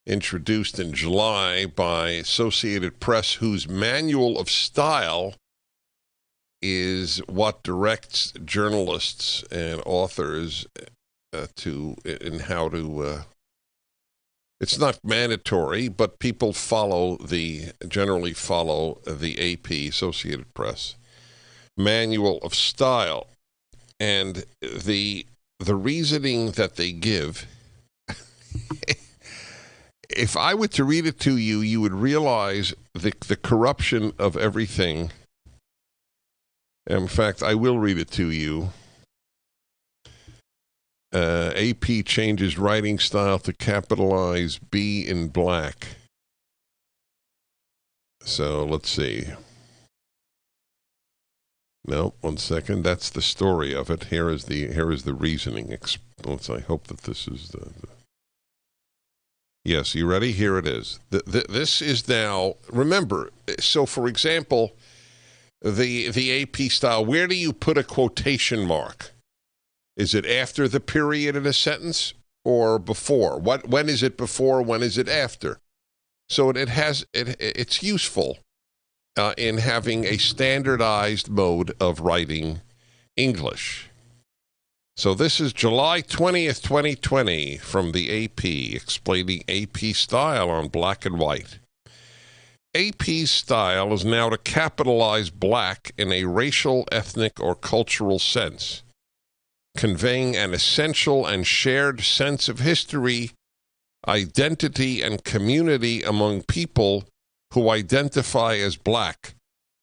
introduced in July by Associated Press, whose manual of style is what directs journalists and authors in how to. It's not mandatory, but people generally follow the AP, Associated Press, manual of style, and the reasoning that they give. If I were to read it to you, you would realize the corruption of everything. In fact, I will read it to you. AP changes writing style to capitalize B in black. So let's see. No, 1 second. That's the story of it. Here is the reasoning. I hope that this is the. Yes, you ready? Here it is. This is now. Remember. So, for example, the AP style. Where do you put a quotation mark? Is it after the period in a sentence or before? When is it before? When is it after? So it's useful in having a standardized mode of writing English. So this is July 20th, 2020 from the AP, explaining AP style on black and white. AP's style is now to capitalize black in a racial, ethnic, or cultural sense, conveying an essential and shared sense of history, identity, and community among people who identify as black,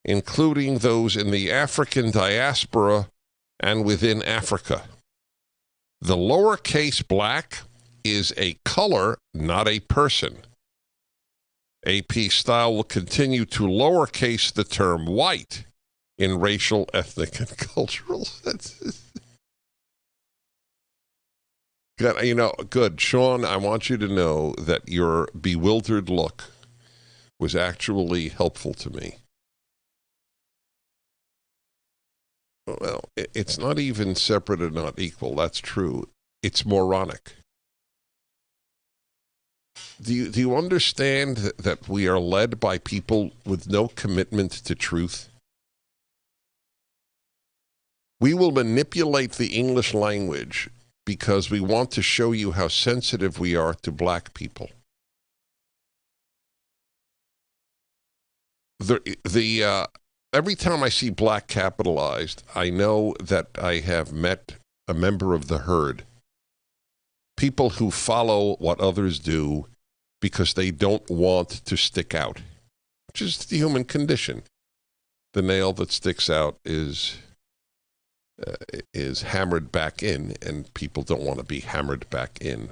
including those in the African diaspora and within Africa. The lowercase black is a color, not a person. AP style will continue to lowercase the term white in racial, ethnic, and cultural senses. Good. Sean, I want you to know that your bewildered look was actually helpful to me. Well, it's not even separate and not equal. That's true. It's moronic. Do you understand that we are led by people with no commitment to truth? We will manipulate the English language because we want to show you how sensitive we are to black people. Every time I see black capitalized, I know that I have met a member of the herd. People who follow what others do because they don't want to stick out, which is the human condition. The nail that sticks out is hammered back in, and people don't want to be hammered back in.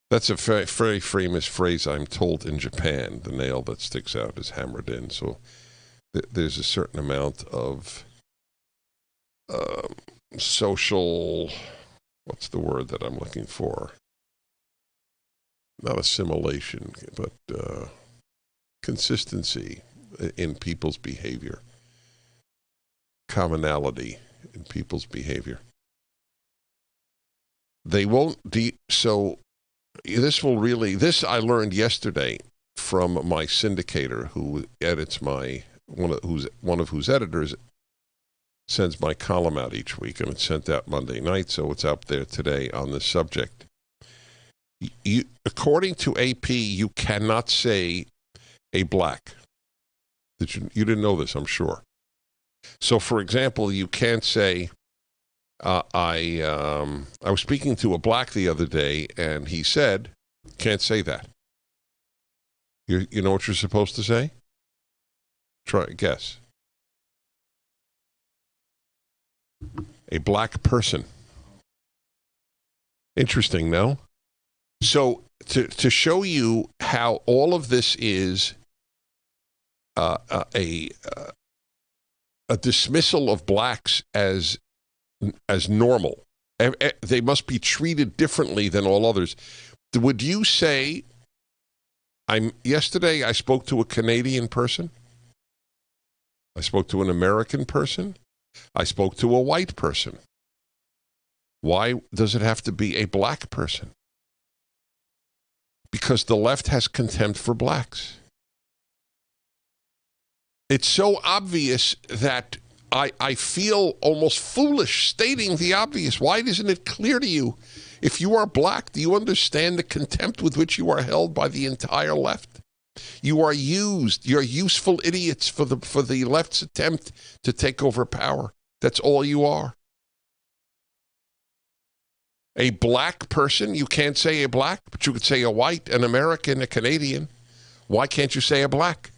That's a very, very famous phrase, I'm told, in Japan. The nail that sticks out is hammered in. So there's a certain amount of social, what's the word that I'm looking for? Not assimilation, but consistency in people's behavior. Commonality in people's behavior. They won't so this I learned yesterday from my syndicator who edits one of whose editors sends my column out each week, and it's sent out Monday night, so it's out there today on this subject. According to AP, you cannot say a black. You didn't know this, I'm sure. So, for example, you can't say, I was speaking to a black the other day, and he said, can't say that. You know what you're supposed to say? Guess. A black person. Interesting, no? So, to show you how all of this is a dismissal of blacks as normal. They must be treated differently than all others. Would you say, yesterday I spoke to a Canadian person, I spoke to an American person, I spoke to a white person. Why does it have to be a black person? because the left has contempt for blacks. It's so obvious that I feel almost foolish stating the obvious. Why isn't it clear to you? If you are black, do you understand the contempt with which you are held by the entire left? You are used. You're useful idiots for the left's attempt to take over power. That's all you are. A black person, you can't say a black, but you could say a white, an American, a Canadian. Why can't you say a black?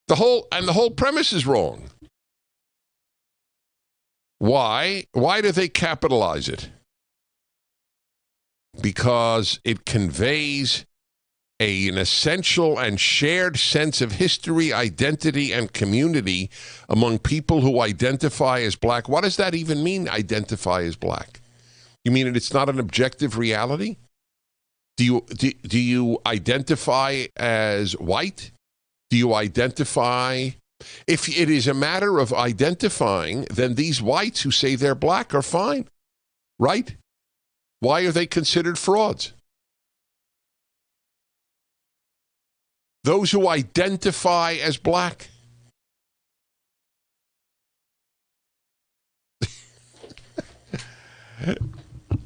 The whole premise is wrong. Why? Why do they capitalize it? Because it conveys an essential and shared sense of history, identity, and community among people who identify as black. What does that even mean, identify as black? You mean it's not an objective reality? Do you identify as white? Do you identify? If it is a matter of identifying, then these whites who say they're black are fine, right? Why are they considered frauds? Those who identify as black.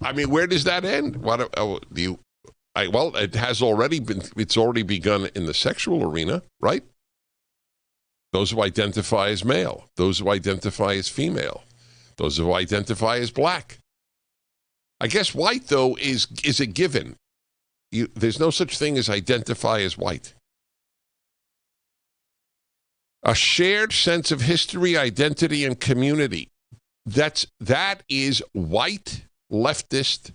I mean, where does that end? What do you? Well, it's already begun in the sexual arena, right? Those who identify as male, those who identify as female, those who identify as black. I guess white, though, is a given. There's no such thing as identify as white. A shared sense of history, identity, and community. That is white leftist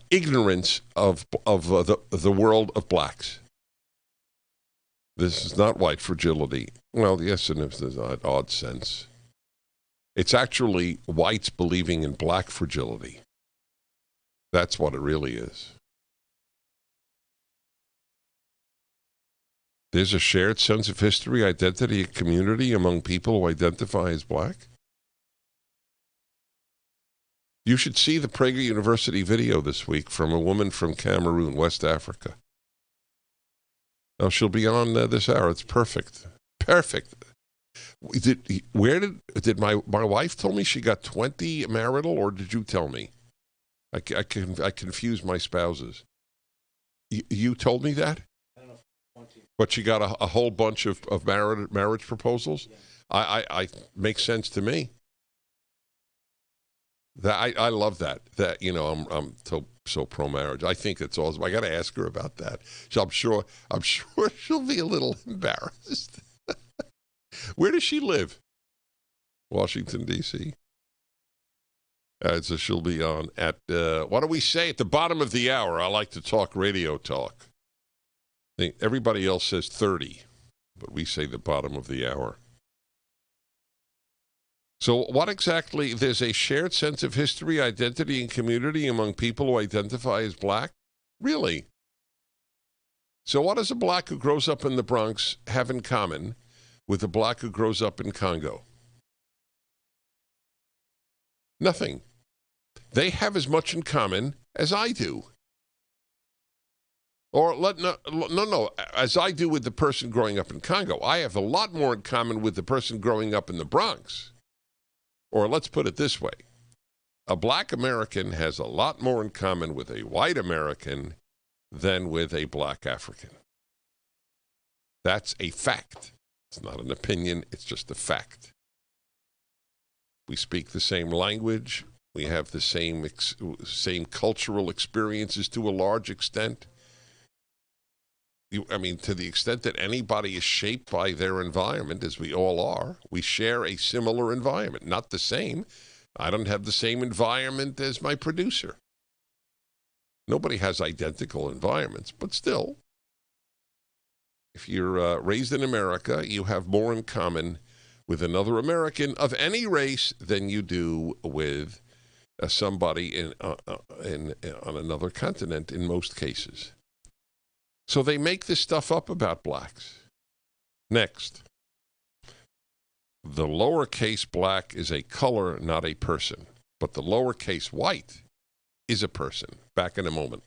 ignorance of the world of blacks. This is not white fragility. Well, yes, in an odd sense. It's actually whites believing in black fragility. That's what it really is. There's a shared sense of history, identity, and community among people who identify as black. You should see the Prager University video this week from a woman from Cameroon, West Africa. Oh, she'll be on this hour. It's perfect. Perfect. Did my wife tell me she got 20 marital, or did you tell me? I confuse my spouses. You told me that? I don't know, 20. But she got a whole bunch of marriage proposals? Yeah. I makes sense to me. That I love that. That, you know, I'm so pro marriage. I think it's awesome. I got to ask her about that. So I'm sure she'll be a little embarrassed. Where does she live? Washington, D.C. So she'll be on at what do we say at the bottom of the hour? I like to talk radio talk. Everybody else says 30, but we say the bottom of the hour. So what exactly, there's a shared sense of history, identity, and community among people who identify as black? Really? So what does a black who grows up in the Bronx have in common with a black who grows up in Congo? Nothing. They have as much in common as I do. Or no, as I do with the person growing up in Congo. I have a lot more in common with the person growing up in the Bronx. Or let's put it this way. A black American has a lot more in common with a white American than with a black African. That's a fact. It's not an opinion, it's just a fact. We speak the same language. We have the same cultural experiences to a large extent. I mean, to the extent that anybody is shaped by their environment, as we all are, we share a similar environment. Not the same. I don't have the same environment as my producer. Nobody has identical environments, but still, if you're raised in America, you have more in common with another American of any race than you do with somebody on another continent in most cases. So they make this stuff up about blacks. Next. The lowercase black is a color, not a person. but the lowercase white is a person. Back in a moment.